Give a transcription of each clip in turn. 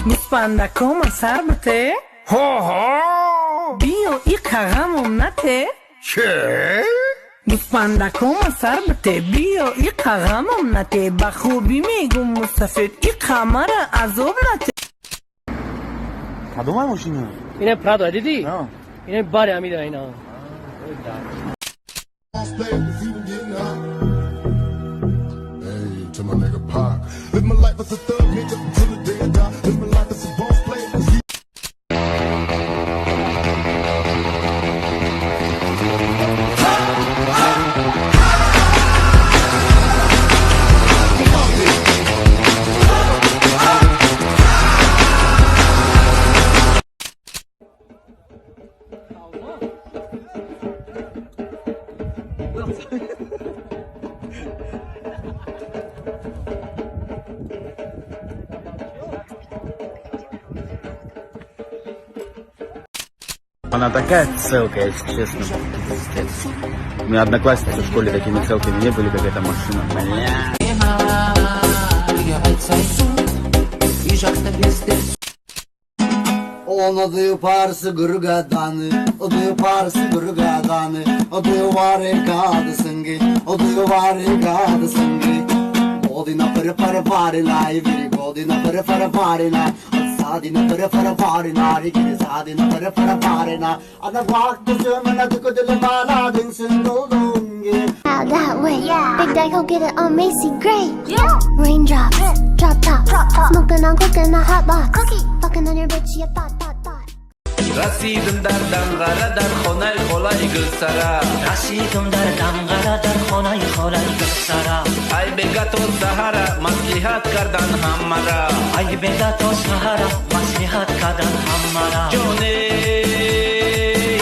گوسپندکم سر بته بیو ای قغمم نته چه؟ گوسپندکم سر بته بیو ای قغمم نته به خوبی میگم مستفید ای قمر عذاب نته کدوم ماشینه؟ اینه پرادو دیدی؟ نه اینه باری همیده اینا To my nigga Pac. Live my life as a thug nigga until the day I die. Live my life as a boss player. Она такая целка, если честно. Пиздец. У меня одноклассницы в школе такими целками не были, как эта машина. Бля. Ona diyor parsı gurgadanı, o diyor parsı gurgadanı, o diyor var kadı sangi, o diyor var kadı sangi. Godina para parina, iviri godina para parina, sadina para parina, rigiri sadina para parina. Ana vakti zömene dikudile bana dinsin doldungi. Out that way, Big Daddy go get it on Macy Gray. Raindrops, drop top, smoking on cooking a hot box, fucking on your bitch, yeah thought. رسیدم در دمغره در خانه خالای گلسره رسیدم در دمغره در خانه خالای گلسره ای بگه تو سهره مصلحت کردن همه را ای بگه تو سهره مصلحت کردن همه را جونه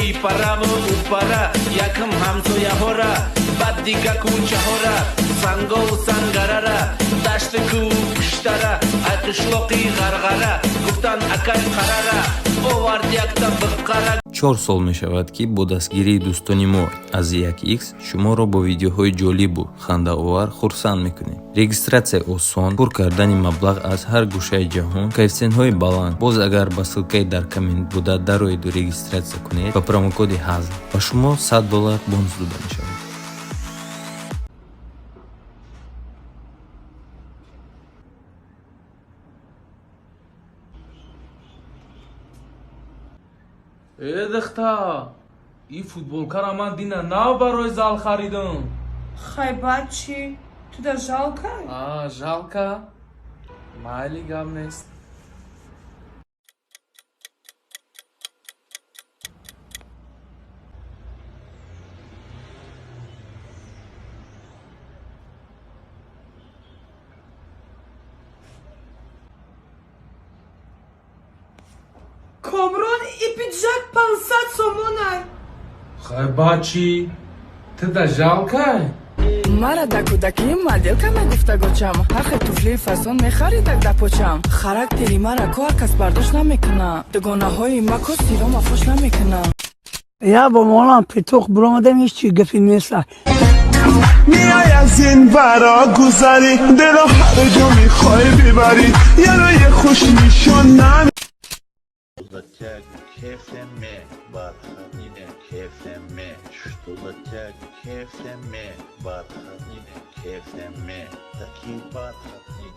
ای پرم و پره یکم همسویه ها را بعد دیگه کوچه ها را سنگا و سنگره را دشت کو کشته را ای قشلقی غرغره گفتن اکای قراره 4 сол мешавад ки бо дастгирии дӯстони мо аз 1x шуморо бо видеоҳои ҷолибу хандаовар хурсанд мекунем. Регистратсия осон, пур кардани маблағ аз ҳар гӯшаи ҷаҳон, коэффициентҳои баланд. Боз агар ба ссилкаи дар коммент буда дароеду регистратсия кунед ба промокоди ҳазм ба шумо $100 бонус дода мешавад. دختر این فوتبولکا را من دینه نو برای زال خریدم. خی بچی تو در ژالکه؟ ژالکه مایلی گم نیست. کامران ای پیجاک 500 سومونه. خی بچی تو در ژالکه؟ مرا در کودکی مدلکه میگفته گوچم هر توفلی فسون میخریدک در پوچم خراکتری مرا کوه کس برداشت نمیکنم دگانه های مکو سیرام افوش نمیکنم یا با مولان پیتوخ برامدم هیچ چی گفی نیسته میای از این برا گذری دلو هر جا میخوای ببری یه خوش نیشون نمی Тяг кефеме, барханine кефеме, что за тяг кефеме, барханine кефеме, такие бархатные,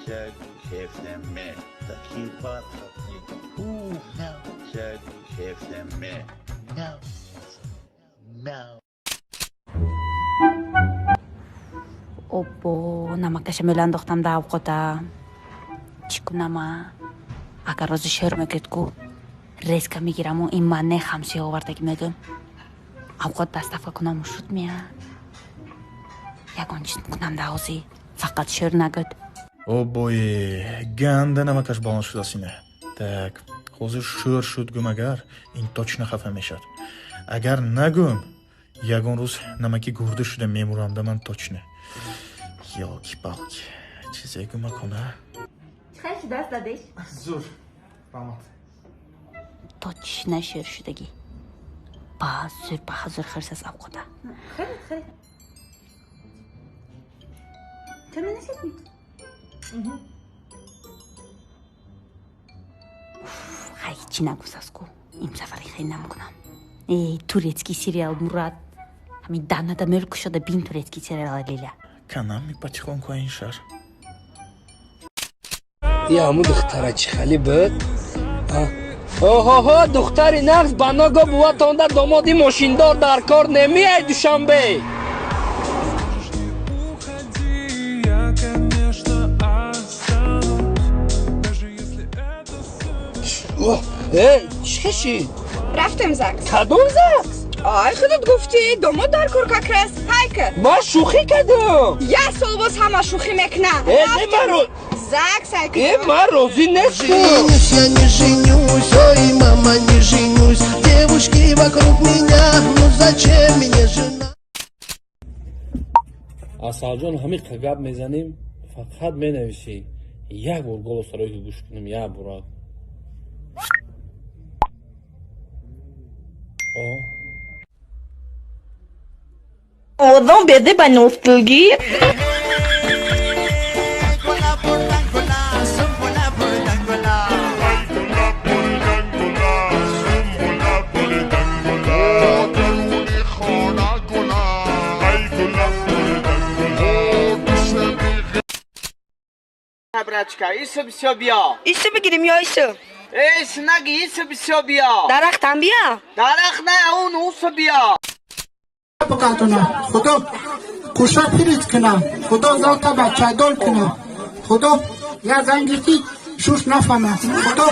тяг кефеме, такие бархатные, тяг кефеме, мяу. Опо, намакаша меландохтам да авқота. Чикунама. Агар розу шер мегетгу резка мигираму ин манне хамси овардаги мегум авқот дастафа кунаму шуд мияд ягон чиз кунам да ози фақат шер нагуд обои ганда намакаш баланд шудасине так ҳозир шӯр шуд гум агар ин точно хафа мешавад агар нагум ягон рӯз намаки гурда шуда мемурам да ман точно ёки палки чизе гумакона خیلی دست دادش؟ زور رامات точно шер шудаги ба зур ба ҳазур хирсас авқота خیلی تو مناسب хайчи нагусаску им сафари хай намкунам турецкий сериал мурад ҳамин данада мелку шуда бин турецкий сериал лиля канам мипачхон ко ин шар я аму духтара чи хали буд оҳоҳо духтари нағз ба ного буватонда домоди мошиндор дар кор немиай душанбе چی شد؟ رفتم زکس. کدوم زکس؟ آی خودت گفتی دومو در کور کاکرس هایکر ما شوخی کردم یه سال باز همه شوخی میکنم من زکس هایکر من روزی نشتم Я не женюсь, ой, мама, не женюсь. Девушки вокруг меня, ну зачем мне жена? асалҷон ҳамиқа гап мезанем фақат менавишӣ як бор голосро ки гӯш кунем як бор Одам беде ба нофтилгӣ Брачка, иса все бия. Иса бигирим я иса. Снаги иса все бия. Дарахтан бия. Дарах не, он уса бия. بقاتنا خدا کوشا پریز کنه خدا ذاتا بچه دال کنه خدا یا زنگیتی شوش نفهمه خدا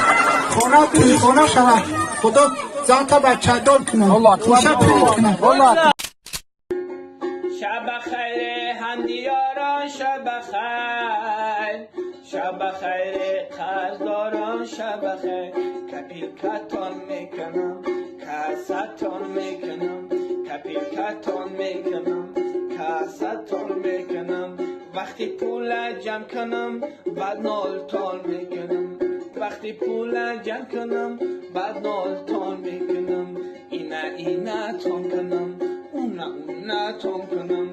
خونه توی خونه شوه خدا ذاتا بچه دال کنه کوشا پریز کنه شب خیر هندیاران شب خیر شب خیر قرضداران شب خیر کپیلکتان میکنم کاستان میکنم کپیلکتان میکنم کاستان میکنم وقتی پول جمع کنم بعد نالتان میکنم وقتی پول جمع کنم بعد نالتان میکنم اینا تان کنم اونا تان کنم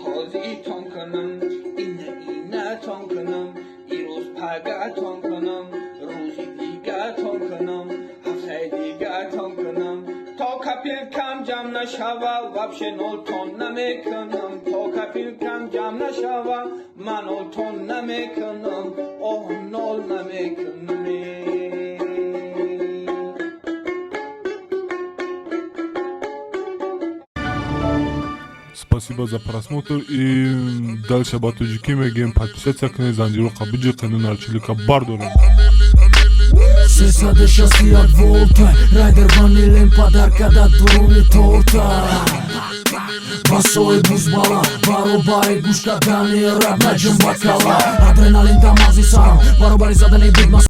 حاضی تان کنم اینا تان کنم ایروز پگه تان کنم روزی دیگه تان کنم هفته دیگه تان کنم تا کپیل کم جمع نشوه وبشه نول تان نمیکنم تا کپیل کم جمع نشوه من نول تان نمیکنم نول نمیکنم Спасибо за просмотр и дальше батуджики мегем подписаться к занжирока биджика нунарчилика бардорем. Сесаде шасти як волта Райдер ванилен подарка да дуруни торта Басои бузбала Баробари гушка дани раб наҷм бакала Адреналин дамази сарам Баробари задани бидмас